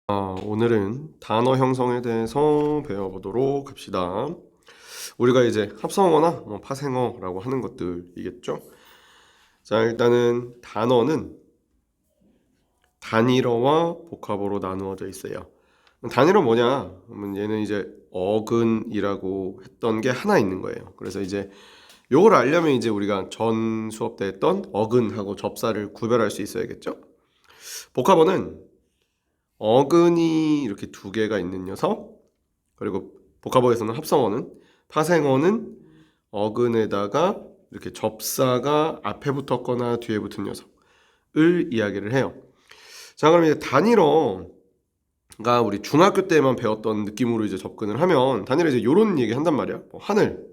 오늘은 단어 형성에 대해서 배워보도록 합시다. 우리가 이제 합성어나 파생어라고 하는 것들이겠죠. 자, 일단은 단어는 단일어와 복합어로 나누어져 있어요. 단일어 뭐냐? 그러면 얘는 이제 어근이라고 했던 게 하나 있는 거예요. 그래서 이제 요걸 알려면 이제 우리가 전 수업 때 했던 어근하고 접사를 구별할 수 있어야겠죠. 복합어는 어근이 이렇게 두 개가 있는 녀석, 그리고 복합어에서는 합성어는, 파생어는 어근에다가 이렇게 접사가 앞에 붙었거나 뒤에 붙은 녀석을 이야기를 해요. 자, 그럼 이제 단일어가 우리 중학교 때만 배웠던 느낌으로 이제 접근을 하면, 단일어 이제 요런 얘기 한단 말이야. 뭐 하늘,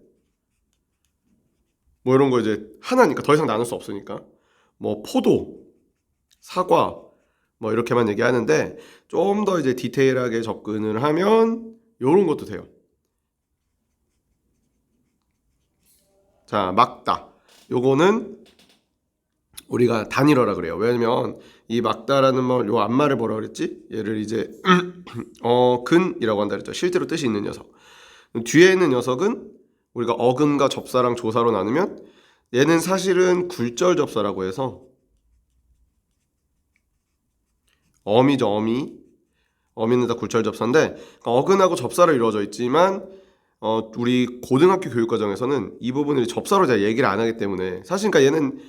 뭐 이런 거 이제 하나니까 더 이상 나눌 수 없으니까, 뭐 포도, 사과, 뭐 이렇게만 얘기하는데, 좀 더 이제 디테일하게 접근을 하면 요런 것도 돼요. 자, 막다. 요거는 우리가 단일어라 그래요. 왜냐면 이 막다라는 말, 요 앞말을 뭐라 그랬지? 얘를 이제 근이라고 한다 그랬죠. 실제로 뜻이 있는 녀석. 뒤에 있는 녀석은 우리가 어근과 접사랑 조사로 나누면 얘는 사실은 굴절 접사라고 해서 어미죠, 어미. 어미는 다 굴절 접사인데, 그러니까 어근하고 접사로 이루어져 있지만 우리 고등학교 교육 과정에서는 이 부분을 접사로 제가 얘기를 안 하기 때문에, 사실 그러니까 얘는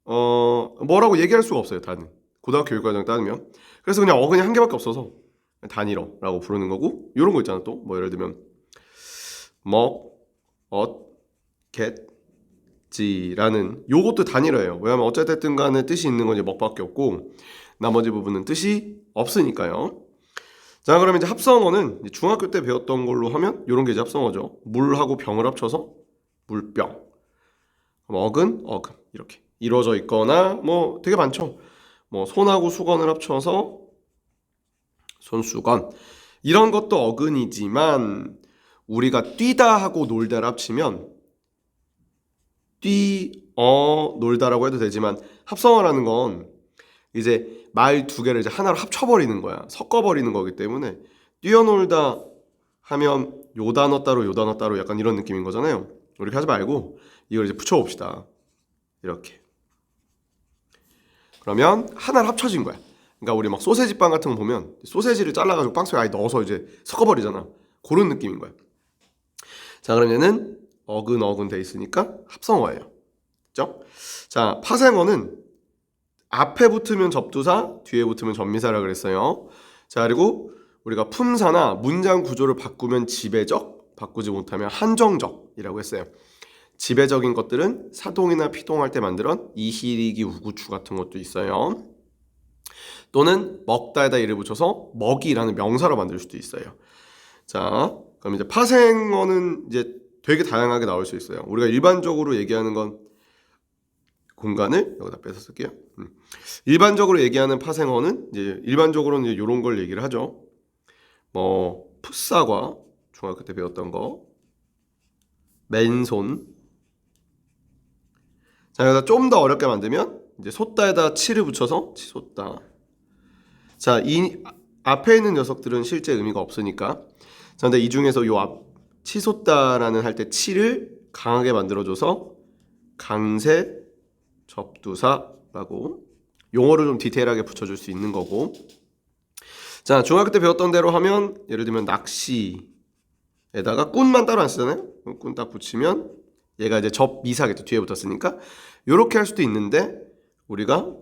뭐라고 얘기할 수가 없어요. 단은 고등학교 교육 과정 따르면. 그래서 그냥 어근이 한 개밖에 없어서 단일어라고 부르는 거고, 이런 거 있잖아. 또 뭐 예를 들면 먹, 엇, 겟, 지라는 요것도 단일어예요. 왜냐면 어쨌든 간에 뜻이 있는 건 이제 먹밖에 없고 나머지 부분은 뜻이 없으니까요. 자, 그럼 이제 합성어는 이제 중학교 때 배웠던 걸로 하면 요런 게 이제 합성어죠. 물하고 병을 합쳐서 물병. 어근, 어근 이렇게 이루어져 있거나 뭐 되게 많죠. 뭐 손하고 수건을 합쳐서 손수건. 이런 것도 어근이지만 우리가 뛰다 하고 놀다를 합치면 놀다라고 해도 되지만, 합성어라는 건 이제 말 두 개를 이제 하나로 합쳐버리는 거야. 섞어버리는 거기 때문에 뛰어놀다 하면 요 단어 따로 요 단어 따로 약간 이런 느낌인 거잖아요. 이렇게 하지 말고 이걸 이제 붙여봅시다. 이렇게. 그러면 하나로 합쳐진 거야. 그러니까 우리 막 소세지 빵 같은 거 보면 소세지를 잘라가지고 빵 속에 아예 넣어서 이제 섞어버리잖아. 그런 느낌인 거야. 자, 그럼 얘는 어근 돼 있으니까 합성어예요. 그죠? 자, 파생어는 앞에 붙으면 접두사, 뒤에 붙으면 접미사라 그랬어요. 자, 그리고 우리가 품사나 문장 구조를 바꾸면 지배적, 바꾸지 못하면 한정적이라고 했어요. 지배적인 것들은 사동이나 피동할 때 만들었 이희리기 우구추 같은 것도 있어요. 또는 먹다에다 이를 붙여서 먹이라는 명사로 만들 수도 있어요. 자, 그럼 이제 파생어는 이제 되게 다양하게 나올 수 있어요. 우리가 일반적으로 얘기하는 건 공간을 여기다 뺏어 쓸게요. 일반적으로 얘기하는 파생어는 이제 일반적으로는 이제 이런 걸 얘기를 하죠. 뭐 풋사과, 중학교 때 배웠던 거, 맨손. 자, 여기다 좀 더 어렵게 만들면 이제 솥다에다 치를 붙여서 치솟다. 자, 이 앞에 있는 녀석들은 실제 의미가 없으니까. 자, 근데 이 중에서 요 앞 치솟다라는 할 때 치를 강하게 만들어줘서 강세 접두사라고 용어를 좀 디테일하게 붙여줄 수 있는 거고. 자, 중학교 때 배웠던 대로 하면 예를 들면 낚시에다가 꾼만 따로 안 쓰잖아요. 꾼 딱 붙이면 얘가 이제 접미사겠죠. 뒤에 붙었으니까. 요렇게 할 수도 있는데, 우리가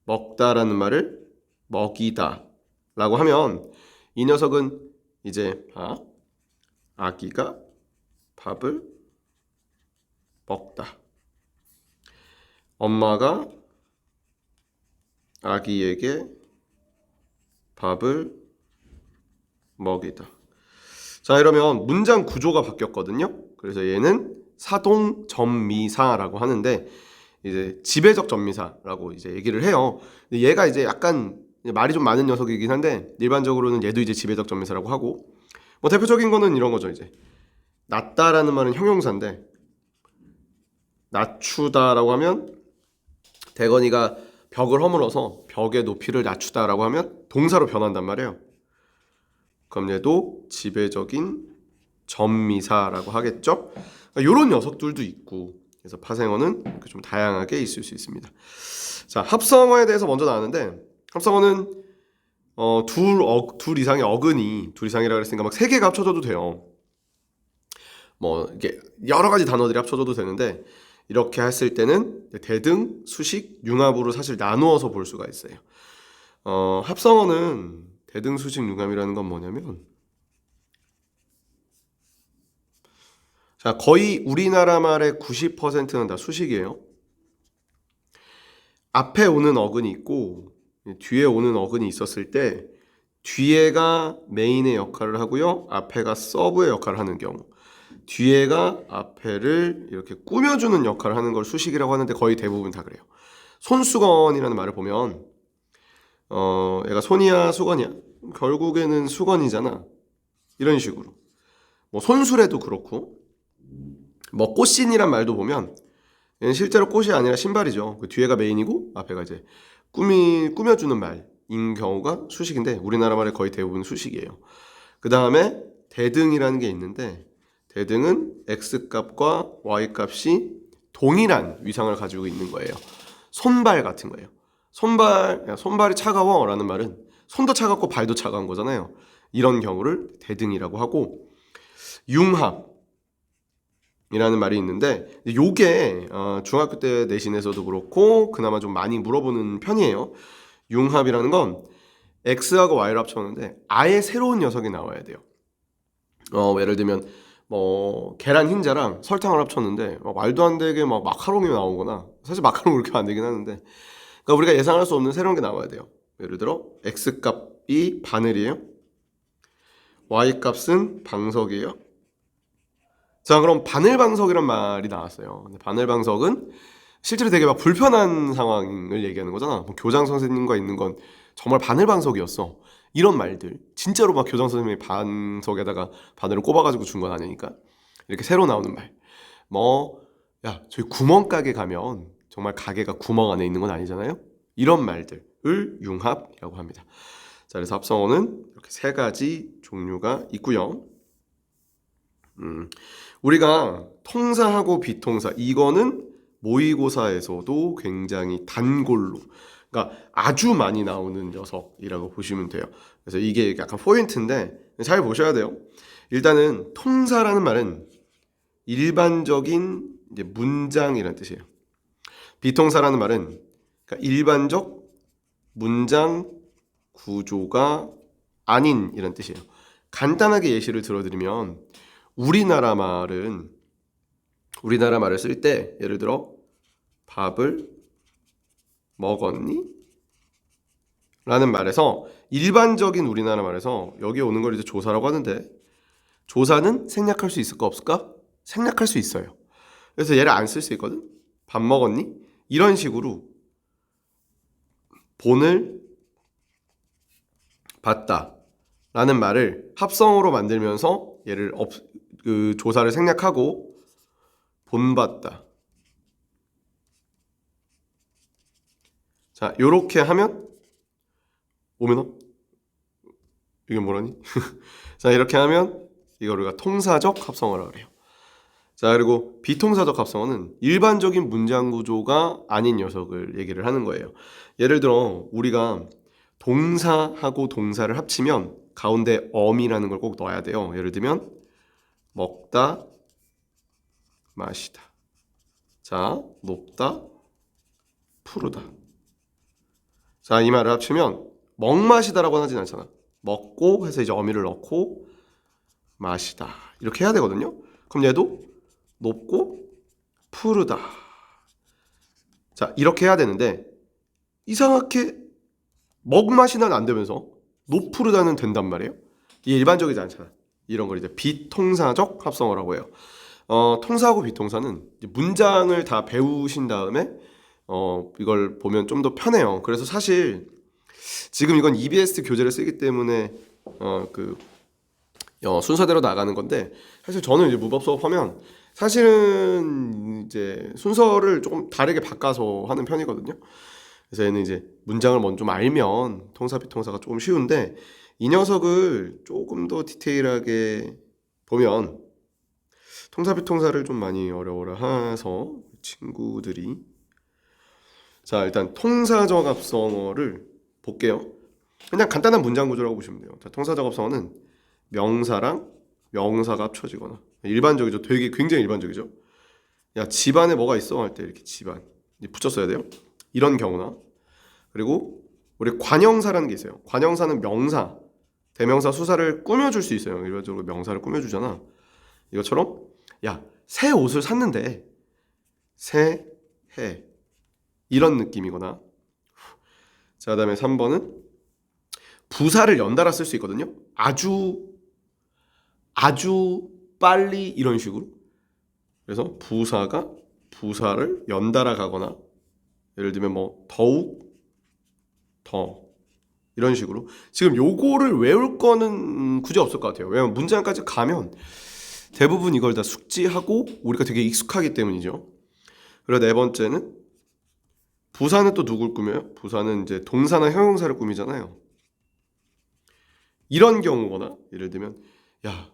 먹다라는 말을 먹이다 라고 하면 이 녀석은 이제 아기가 밥을 먹다, 엄마가 아기에게 밥을 먹이다. 자, 이러면 문장 구조가 바뀌었거든요. 그래서 얘는 사동 접미사라고 하는데, 이제 지배적 접미사라고 이제 얘기를 해요. 얘가 이제 약간 말이 좀 많은 녀석이긴 한데, 일반적으로는 얘도 이제 지배적 접미사라고 하고, 뭐 대표적인 거는 이런 거죠. 이제 낮다라는 말은 형용사인데, 낮추다라고 하면 대건이가 벽을 허물어서 벽의 높이를 낮추다라고 하면 동사로 변한단 말이에요. 그럼 얘도 지배적인 전미사라고 하겠죠. 이런 녀석들도 있고, 그래서 파생어는 좀 다양하게 있을 수 있습니다. 자, 합성어에 대해서 먼저 나왔는데, 합성어는 둘 이상의 어근이, 둘 이상이라 그랬으니까 막 3개가 합쳐져도 돼요. 뭐 이게 여러 가지 단어들이 합쳐져도 되는데, 이렇게 했을 때는 대등, 수식, 융합으로 사실 나누어서 볼 수가 있어요. 합성어는 대등, 수식, 융합이라는 건 뭐냐면, 자, 거의 우리나라 말의 90%는 다 수식이에요. 앞에 오는 어근이 있고 뒤에 오는 어근이 있었을 때 뒤에가 메인의 역할을 하고요, 앞에가 서브의 역할을 하는 경우, 뒤에가 앞에를 이렇게 꾸며주는 역할을 하는 걸 수식이라고 하는데 거의 대부분 다 그래요. 손수건이라는 말을 보면 얘가 손이야 수건이야? 결국에는 수건이잖아. 이런 식으로. 뭐 손수레도 그렇고, 뭐 꽃신이란 말도 보면 얘는 실제로 꽃이 아니라 신발이죠. 그 뒤에가 메인이고 앞에가 이제 꾸며주는 말인 경우가 수식인데 우리나라 말의 거의 대부분 수식이에요. 그 다음에 대등이라는 게 있는데, 대등은 x값과 y값이 동일한 위상을 가지고 있는 거예요. 손발 같은 거예요. 손발이 차가워 라는 말은 손도 차갑고 발도 차가운 거잖아요. 이런 경우를 대등이라고 하고, 융합 이라는 말이 있는데, 요게 중학교 때 내신에서도 그렇고 그나마 좀 많이 물어보는 편이에요. 융합이라는 건 x하고 y를 합쳤는데 아예 새로운 녀석이 나와야 돼요. 예를 들면 뭐 계란 흰자랑 설탕을 합쳤는데 말도 안 되게 막 마카롱이 나오거나, 사실 마카롱 그렇게 안 되긴 하는데, 그러니까 우리가 예상할 수 없는 새로운 게 나와야 돼요. 예를 들어 x값이 바늘이에요, y값은 방석이에요. 자, 그럼 바늘방석이란 말이 나왔어요. 근데 바늘방석은 실제로 되게 막 불편한 상황을 얘기하는 거잖아. 뭐 교장 선생님과 있는 건 정말 바늘방석이었어. 이런 말들. 진짜로 막 교장 선생님이 방석에다가 바늘을 꼽아가지고 준 건 아니니까. 이렇게 새로 나오는 말. 뭐, 야, 저희 구멍가게 가면 정말 가게가 구멍 안에 있는 건 아니잖아요. 이런 말들을 융합이라고 합니다. 자, 그래서 합성어는 이렇게 3가지 종류가 있고요. 우리가 통사하고 비통사, 이거는 모의고사에서도 굉장히 단골로, 그러니까 아주 많이 나오는 녀석이라고 보시면 돼요. 그래서 이게 약간 포인트인데 잘 보셔야 돼요. 일단은 통사라는 말은 일반적인 이제 문장이라는 뜻이에요. 비통사라는 말은 그러니까 일반적 문장 구조가 아닌 이런 뜻이에요. 간단하게 예시를 들어드리면, 우리나라 말을 쓸 때 예를 들어 밥을 먹었니? 라는 말에서, 일반적인 우리나라 말에서 여기 오는 걸 이제 조사라고 하는데, 조사는 생략할 수 있을까 없을까? 생략할 수 있어요. 그래서 얘를 안 쓸 수 있거든. 밥 먹었니? 이런 식으로 본을 봤다 라는 말을 합성어로 만들면서 얘를 그 조사를 생략하고 본봤다. 자, 요렇게 하면 오면어? 이게 뭐라니? 자, 이렇게 하면 이걸 우리가 통사적 합성어라고 그래요. 자, 그리고 비통사적 합성어는 일반적인 문장 구조가 아닌 녀석을 얘기를 하는 거예요. 예를 들어 우리가 동사하고 동사를 합치면 가운데 엄이라는 걸 꼭 넣어야 돼요. 예를 들면 먹다, 마시다. 자, 높다, 푸르다. 자, 이 말을 합치면 먹마시다라고 하진 않잖아. 먹고 해서 이제 어미를 넣고 마시다 이렇게 해야 되거든요. 그럼 얘도 높고 푸르다. 자, 이렇게 해야 되는데 이상하게 먹마시다는 안 되면서 높푸르다는 된단 말이에요. 이게 일반적이지 않잖아. 이런 걸 이제 비통사적 합성어라고 해요. 통사하고 비통사는 이제 문장을 다 배우신 다음에 이걸 보면 좀 더 편해요. 그래서 사실 지금 이건 EBS 교재를 쓰기 때문에 순서대로 나가는 건데, 사실 저는 이제 무법 수업하면 사실은 이제 순서를 조금 다르게 바꿔서 하는 편이거든요. 그래서 얘는 이제 문장을 먼저 좀 알면 통사 비통사가 조금 쉬운데 이 녀석을 조금 더 디테일하게 보면 통사 비통사를 좀 많이 어려워라 해서 친구들이 자 일단 통사적 합성어를 볼게요. 그냥 간단한 문장 구조라고 보시면 돼요. 자, 통사적 합성어는 명사랑 명사가 합쳐지거나 일반적이죠. 되게 굉장히 일반적이죠. 야 집안에 뭐가 있어 할 때 이렇게 집안 붙였어야 돼요. 이런 경우나 그리고 우리 관형사라는 게 있어요. 관형사는 명사, 대명사, 수사를 꾸며줄 수 있어요. 일반적으로 명사를 꾸며주잖아. 이것처럼 야 새 옷을 샀는데 새 해 이런 느낌이거나 자 그다음에 3번은 부사를 연달아 쓸 수 있거든요. 아주 빨리 이런 식으로 그래서 부사가 부사를 연달아 가거나 예를 들면 뭐 더욱 더 이런 식으로 지금 요거를 외울 거는 굳이 없을 것 같아요. 왜냐면 문장까지 가면 대부분 이걸 다 숙지하고 우리가 되게 익숙하기 때문이죠. 그리고 네 번째는 부사는 또 누굴 꾸며요? 부사는 이제 동사나 형용사를 꾸미잖아요. 이런 경우거나 예를 들면 야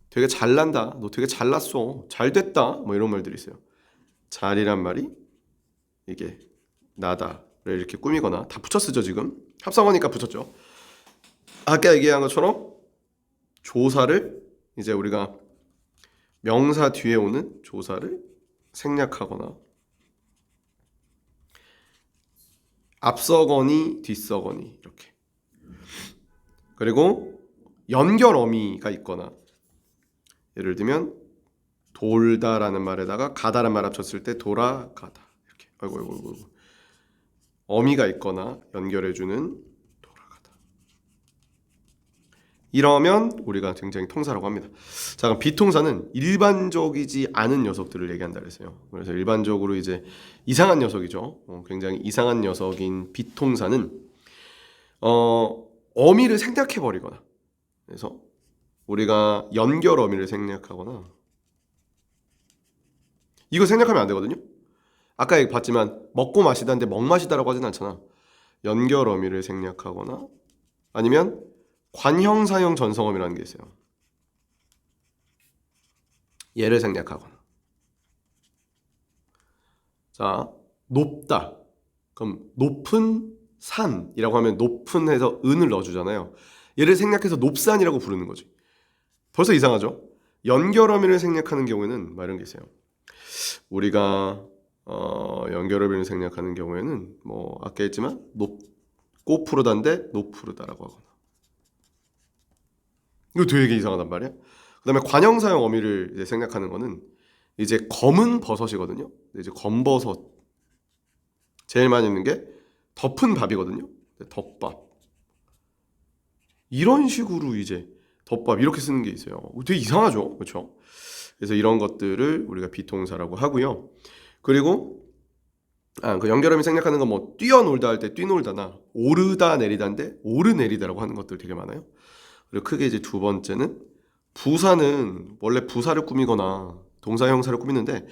되게 잘난다 너 되게 잘났어 잘됐다 뭐 이런 말들이 있어요. 잘이란 말이 이게 나다를 이렇게 꾸미거나 다 붙여 쓰죠. 지금 합성어니까 붙였죠. 아까 얘기한 것처럼 조사를 이제 우리가 명사 뒤에 오는 조사를 생략하거나 앞서거니 뒤서거니 이렇게 그리고 연결 어미가 있거나 예를 들면 돌다라는 말에다가 가다라는 말 합쳤을 때 돌아가다 이렇게 아이고 어미가 있거나 연결해주는 돌아가다 이러면 우리가 굉장히 통사라고 합니다. 자 그럼 비통사는 일반적이지 않은 녀석들을 얘기한다 그랬어요. 그래서 일반적으로 이제 이상한 녀석이죠. 굉장히 이상한 녀석인 비통사는 어미를 생략해버리거나 그래서 우리가 연결 어미를 생략하거나 이거 생략하면 안 되거든요. 아까 봤지만 먹고 마시다인데 먹마시다라고 하진 않잖아. 연결 어미를 생략하거나 아니면 관형사형 전성어미라는 게 있어요. 얘를 생략하거나 자 높다 그럼 높은 산이라고 하면 높은 해서 은을 넣어주잖아요. 얘를 생략해서 높산이라고 부르는 거지. 벌써 이상하죠? 연결 어미를 생략하는 경우에는 이런 게 있어요. 우리가 연결 어미를 생략하는 경우에는 뭐 아까 했지만 높고 푸르다인데 노푸르다라고 하거나 이거 되게 이상하단 말이야. 그 다음에 관형사형 어미를 이제 생략하는 거는 이제 검은 버섯이거든요. 이제 검버섯 제일 많이 있는 게 덮은 밥이거든요. 덮밥 이런 식으로 이제 덮밥 이렇게 쓰는 게 있어요. 되게 이상하죠, 그렇죠? 그래서 이런 것들을 우리가 비통사라고 하고요. 그리고 그 연결음이 생략하는 건 뭐 뛰어놀다 할 때 뛰놀다나 오르다 내리다인데 오르내리다라고 하는 것들 되게 많아요. 그리고 크게 이제 두 번째는 부사는 원래 부사를 꾸미거나 동사 형사를 꾸미는데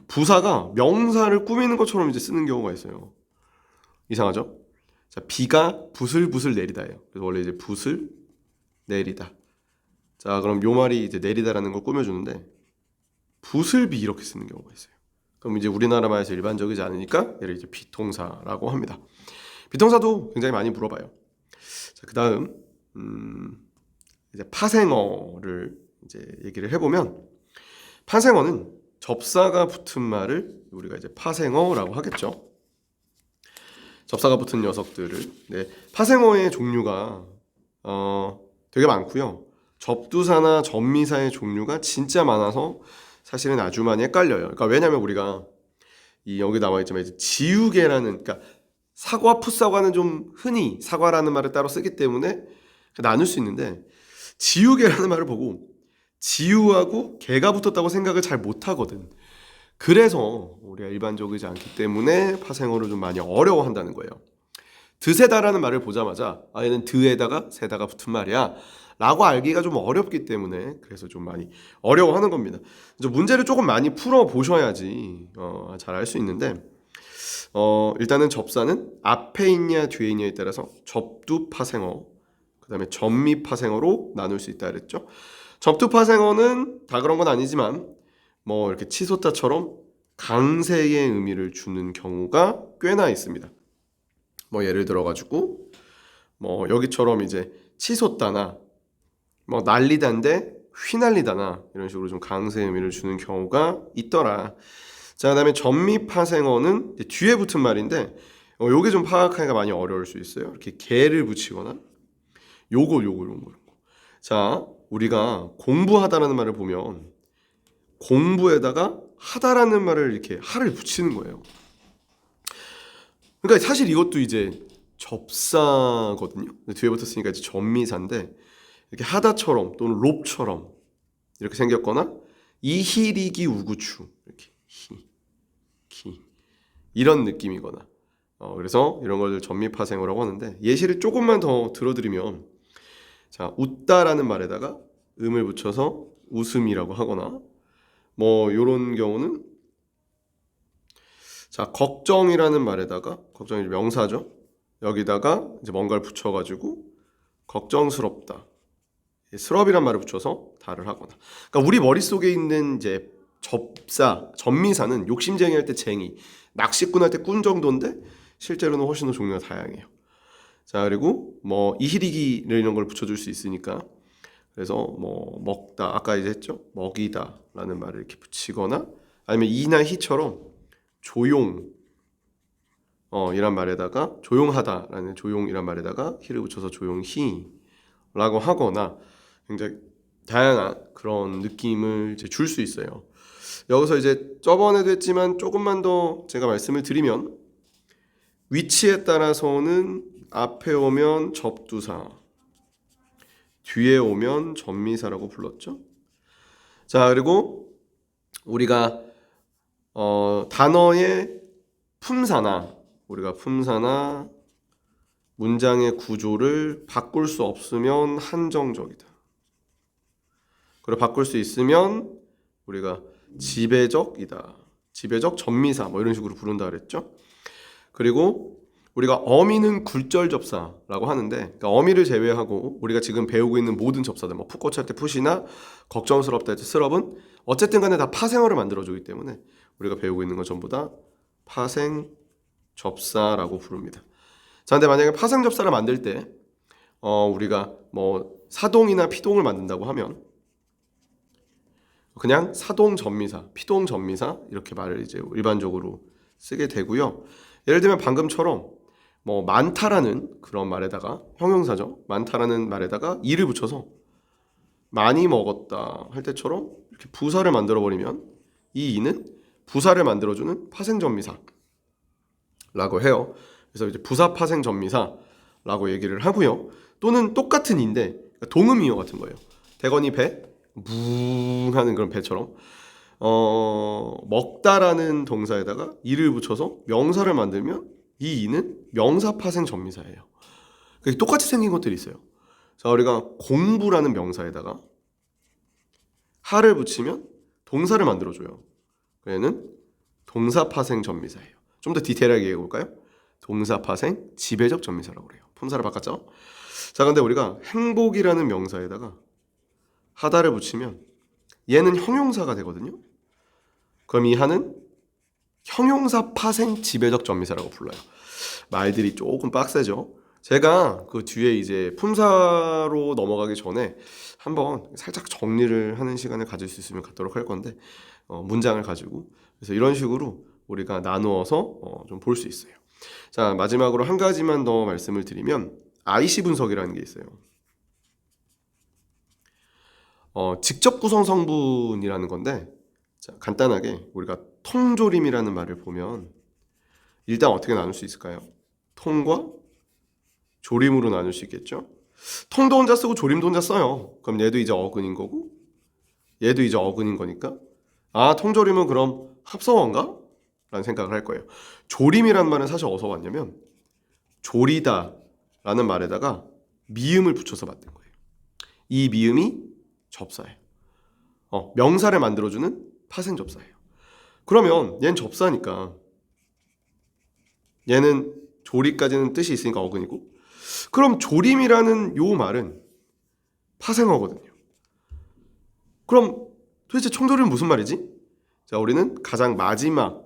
부사가 명사를 꾸미는 것처럼 이제 쓰는 경우가 있어요. 이상하죠? 자, 비가 부슬부슬 내리다예요. 그래서 원래 이제 부슬 내리다. 자, 그럼 요 말이 이제 내리다라는 걸 꾸며주는데 부슬비 이렇게 쓰는 경우가 있어요. 그럼 이제 우리나라 말에서 일반적이지 않으니까 얘를 이제 비통사라고 합니다. 비통사도 굉장히 많이 물어봐요. 자, 그다음 이제 파생어를 이제 얘기를 해보면 파생어는 접사가 붙은 말을 우리가 이제 파생어라고 하겠죠. 접사가 붙은 녀석들을 파생어의 종류가 되게 많고요. 접두사나 접미사의 종류가 진짜 많아서 사실은 아주 많이 헷갈려요. 그러니까 왜냐하면 우리가 여기 나와 있지만 이제 지우개라는 그러니까 사과 풋사과는 좀 흔히 사과라는 말을 따로 쓰기 때문에 나눌 수 있는데 지우개라는 말을 보고 지우하고 개가 붙었다고 생각을 잘 못하거든. 그래서 우리가 일반적이지 않기 때문에 파생어를 좀 많이 어려워한다는 거예요. 드세다라는 말을 보자마자 얘는 드에다가 세다가 붙은 말이야 라고 알기가 좀 어렵기 때문에 그래서 좀 많이 어려워하는 겁니다. 문제를 조금 많이 풀어보셔야지 잘 알 수 있는데 일단은 접사는 앞에 있냐 뒤에 있냐에 따라서 접두파생어, 그 다음에 전미파생어로 나눌 수 있다 그랬죠. 접두파생어는 다 그런 건 아니지만 뭐 이렇게 치솟다처럼 강세의 의미를 주는 경우가 꽤나 있습니다. 뭐 예를 들어가지고 뭐 여기처럼 이제 치솟다나 뭐 난리단데 휘날리다나 이런 식으로 좀 강세의 의미를 주는 경우가 있더라. 자, 그다음에 전미파생어는 뒤에 붙은 말인데 요게 좀 파악하기가 많이 어려울 수 있어요. 이렇게 개를 붙이거나 요거. 자, 우리가 공부하다라는 말을 보면 공부에다가 하다라는 말을 이렇게 하를 붙이는 거예요. 그러니까 사실 이것도 이제 접사거든요. 뒤에 붙었으니까 이제 전미사인데 이렇게 하다처럼 또는 롭처럼 이렇게 생겼거나 이희리기 우구추 이렇게 기 이런 느낌이거나 그래서 이런 걸 전미파생어라고 하는데 예시를 조금만 더 들어드리면 자, 웃다라는 말에다가 음을 붙여서 웃음이라고 하거나 뭐 요런 경우는 자, 걱정이라는 말에다가 걱정이 명사죠. 여기다가 이제 뭔가를 붙여가지고 걱정스럽다. 스럽이란 말을 붙여서 다를 하거나. 그러니까 우리 머릿속에 있는 이제 접사, 전미사는 욕심쟁이 할 때 쟁이, 낚시꾼 할 때 꾼 정도인데 실제로는 훨씬 더 종류가 다양해요. 자, 그리고 뭐 이희리기를 이런 걸 붙여줄 수 있으니까 그래서 뭐 먹다, 아까 이제 했죠? 먹이다라는 말을 이렇게 붙이거나 아니면 이나 희처럼 조용 이란 말에다가 조용하다라는 조용이란 말에다가 희를 붙여서 조용히라고 하거나 굉장히 다양한 그런 느낌을 이제 줄 수 있어요. 여기서 이제 저번에도 했지만 조금만 더 제가 말씀을 드리면 위치에 따라서는 앞에 오면 접두사, 뒤에 오면 전미사라고 불렀죠. 자, 그리고 우리가 단어의 품사나 문장의 구조를 바꿀 수 없으면 한정적이다. 그리고 바꿀 수 있으면 우리가 지배적이다. 지배적 전미사 뭐 이런 식으로 부른다 그랬죠. 그리고 우리가 어미는 굴절 접사라고 하는데 그러니까 어미를 제외하고 우리가 지금 배우고 있는 모든 접사들 뭐 풋고치 할 때 풋이나 걱정스럽다 할 때 스럽은 어쨌든 간에 다 파생어를 만들어주기 때문에 우리가 배우고 있는 건 전부 다 파생 접사라고 부릅니다. 자, 근데 만약에 파생 접사를 만들 때 우리가 뭐 사동이나 피동을 만든다고 하면 그냥 사동 전미사, 피동 전미사 이렇게 말을 이제 일반적으로 쓰게 되고요. 예를 들면 방금처럼 뭐 많다라는 그런 말에다가 형용사죠. 많다라는 말에다가 이를 붙여서 많이 먹었다 할 때처럼 이렇게 부사를 만들어 버리면 이 이는 부사를 만들어주는 파생전미사라고 해요. 그래서 이제 부사 파생전미사라고 얘기를 하고요. 또는 똑같은 인데 동음이어 같은 거예요. 대건이 배, 뭉하는 그런 배처럼 먹다라는 동사에다가 이를 붙여서 명사를 만들면 이 이는 명사 파생 전미사예요. 똑같이 생긴 것들이 있어요. 자, 우리가 공부라는 명사에다가 하를 붙이면 동사를 만들어줘요. 얘는 동사 파생 전미사예요. 좀 더 디테일하게 얘기해 볼까요? 동사 파생 지배적 전미사라고 그래요. 품사를 바꿨죠. 자, 근데 우리가 행복이라는 명사에다가 하다를 붙이면 얘는 형용사가 되거든요. 그럼 이 하는 형용사 파생 지배적 전미사라고 불러요. 말들이 조금 빡세죠. 제가 그 뒤에 이제 품사로 넘어가기 전에 한번 살짝 정리를 하는 시간을 가질 수 있으면 갖도록 할 건데 문장을 가지고 그래서 이런 식으로 우리가 나누어서 좀 볼 수 있어요. 자, 마지막으로 한 가지만 더 말씀을 드리면 IC 분석이라는 게 있어요. 직접 구성 성분이라는 건데 자, 간단하게 우리가 통조림이라는 말을 보면 일단 어떻게 나눌 수 있을까요? 통과 조림으로 나눌 수 있겠죠? 통도 혼자 쓰고 조림도 혼자 써요. 그럼 얘도 이제 어근인 거고 얘도 이제 어근인 거니까 아, 통조림은 그럼 합성어인가? 라는 생각을 할 거예요. 조림이라는 말은 사실 어디서 왔냐면 조리다 라는 말에다가 미음을 붙여서 만든 거예요. 이 미음이 접사예요. 명사를 만들어주는 파생 접사예요. 그러면 얘는 접사니까 얘는 조리까지는 뜻이 있으니까 어근이고, 그럼 조림이라는 요 말은 파생어거든요. 그럼 도대체 청조림은 무슨 말이지? 자, 우리는 가장 마지막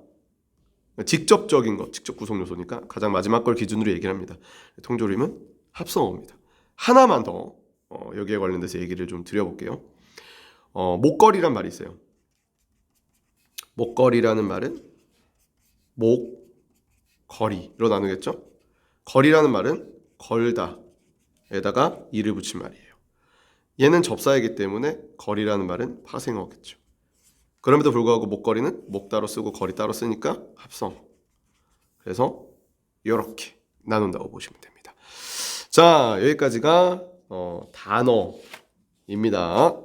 직접적인 것, 직접 구성 요소니까 가장 마지막 걸 기준으로 얘기를 합니다. 통조림은 합성어입니다. 하나만 더 여기에 관련돼서 얘기를 좀 드려볼게요. 목걸이란 말이 있어요. 목걸이라는 말은 목, 거리로 나누겠죠? 거리라는 말은 걸다 에다가 이를 붙인 말이에요. 얘는 접사이기 때문에 거리라는 말은 파생어겠죠. 그럼에도 불구하고 목걸이는 목 따로 쓰고 거리 따로 쓰니까 합성어. 그래서 이렇게 나눈다고 보시면 됩니다. 자, 여기까지가 단어입니다.